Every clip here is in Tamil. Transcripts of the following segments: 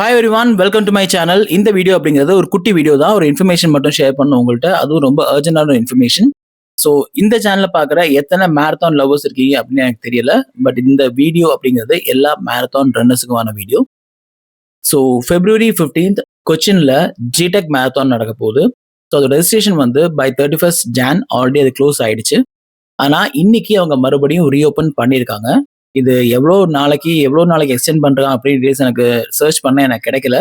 Hi everyone, welcome to my channel. இந்த வீடியோ அப்படிங்கிறது ஒரு குட்டி வீடியோ தான். ஒரு இன்ஃபர்மேஷன் மட்டும் ஷேர் பண்ண உங்கள்கிட்ட. அதுவும் ரொம்ப அர்ஜென்டான இன்ஃபர்மேஷன். ஸோ இந்த சேனலில் பார்க்குற எத்தனை மேரத்தான் லவர்ஸ் இருக்கீங்க அப்படின்னு எனக்கு தெரியல. பட் இந்த வீடியோ அப்படிங்கிறது எல்லா மேரத்தான் ரன்னர்ஸுக்குமான வீடியோ. ஸோ February 15th கொச்சினில் ஜிடெக் மேரத்தான் நடக்க போகுது. ஸோ அதோட ரெஜிஸ்ட்ரேஷன் வந்து பை 31st Jan ஆல்ரெடி அது க்ளோஸ் ஆயிடுச்சு. ஆனால் இன்னைக்கு அவங்க மறுபடியும் ரீஓப்பன் பண்ணியிருக்காங்க. இது எவ்வளோ நாளைக்கு எக்ஸ்டெண்ட் பண்ணுறாங்க அப்படின்னு டீடைல்ஸ் எனக்கு சர்ச் பண்ண எனக்கு கிடைக்கல.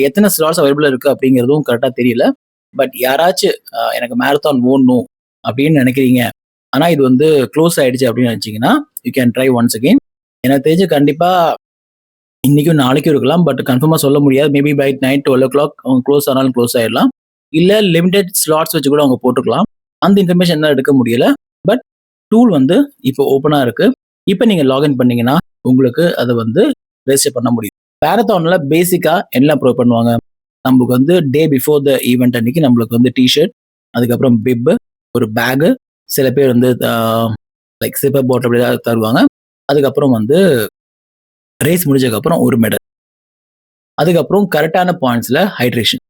எத்தனை ஸ்லாட்ஸ் அவைலபிள் இருக்குது அப்படிங்கிறதும் கரெக்டாக தெரியல. பட் யாராச்சும் எனக்கு மேரத்தான் ஓடணும் அப்படின்னு நினைக்கிறீங்க, ஆனால் இது வந்து க்ளோஸ் ஆயிடுச்சு அப்படின்னு நினச்சிங்கன்னா you can try once again. எனக்கு தெரிஞ்சு கண்டிப்பாக இன்னைக்கும் நாளைக்கும் இருக்கலாம். பட் கன்ஃபார்மாக சொல்ல முடியாது. மேபி பை நைட் 12 o'clock அவங்க க்ளோஸ் ஆனாலும் க்ளோஸ் ஆயிடலாம். இல்லை லிமிடெட் ஸ்லாட்ஸ் வச்சு கூட அவங்க போட்டுக்கலாம். அந்த இன்ஃபர்மேஷன் தான் எடுக்க முடியல. பட் டூல் வந்து இப்போ ஓப்பனாக இருக்கு. இப்போ நீங்கள் லாகின் பண்ணீங்கன்னா உங்களுக்கு அதை வந்து ரெஜிஸ்டர் பண்ண முடியும். மேரத்தானில் பேசிக்காக என்ன ப்ரொவைட் பண்ணுவாங்க, நமக்கு வந்து டே பிஃபோர் த ஈவெண்ட் அன்னைக்கு நம்மளுக்கு வந்து டிஷர்ட், அதுக்கப்புறம் பிப்பு, ஒரு பேகு, சில பேர் வந்து லைக் சிப்பர் பாட்டில் அப்படி ஏதாவது தருவாங்க. அதுக்கப்புறம் வந்து ரேஸ் முடிஞ்சதுக்கப்புறம் ஒரு மெடல், அதுக்கப்புறம் கரெக்டான பாயிண்ட்ஸில் ஹைட்ரேஷன்.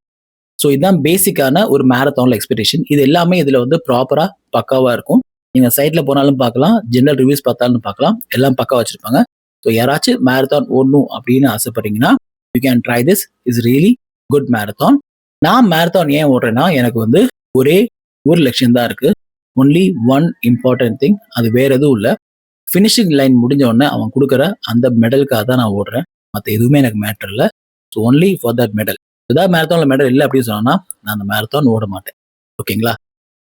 ஸோ இதுதான் பேசிக்கான ஒரு மேரத்தானில் எக்ஸ்பெக்டேஷன். இது எல்லாமே இதில் வந்து ப்ராப்பராக பக்காவாக இருக்கும். நீங்கள் சைட்டில் போனாலும் பார்க்கலாம், ஜென்ரல் ரிவ்யூஸ் பார்த்தாலும் பார்க்கலாம், எல்லாம் பக்கா வச்சுருப்பாங்க. ஸோ யாராச்சும் மேரத்தான் ஓடணும் அப்படின்னு ஆசைப்பட்டீங்கன்னா you can try this. Is really good marathon. நான் மேரத்தான் ஏன் ஓடுறேன்னா எனக்கு வந்து ஒரே ஒரு லட்சியம் தான் இருக்குது. ஒன்லி ஒன் இம்பார்ட்டன்ட் திங், அது வேற எதுவும் இல்லை. ஃபினிஷிங் லைன் முடிஞ்ச உடனே அவன் கொடுக்குற அந்த மெடலுக்காக தான் நான் ஓடுறேன். மற்ற எதுவுமே எனக்கு மேட்டர் இல்லை. So only for that medal. ஏதாவது மேரத்தானில் மெடல் இல்லை அப்படின்னு சொன்னா நான் அந்த மேரத்தான் ஓட மாட்டேன். ஓகேங்களா?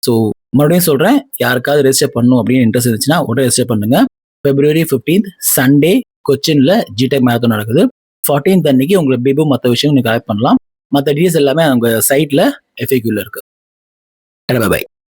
ஸோ மறுபடியும் சொல்கிறேன், யாருக்காவது ரெஜிஸ்டர் பண்ணணும் அப்படின்னு இன்ட்ரெஸ்ட் இருந்துச்சுன்னா உடனே ரெஜிஸ்டர் பண்ணுங்க. February 15th சண்டே கொச்சினில் ஜிடெக் மேரத்தான் நடக்குது. 14th அன்னைக்கு உங்களுக்கு பிபு மற்ற விஷயம் நீங்கள் கலெக்ட் பண்ணலாம். மற்ற டீடைல்ஸ் எல்லாமே அவங்க சைட்டில் FAQ இருக்கு. பை.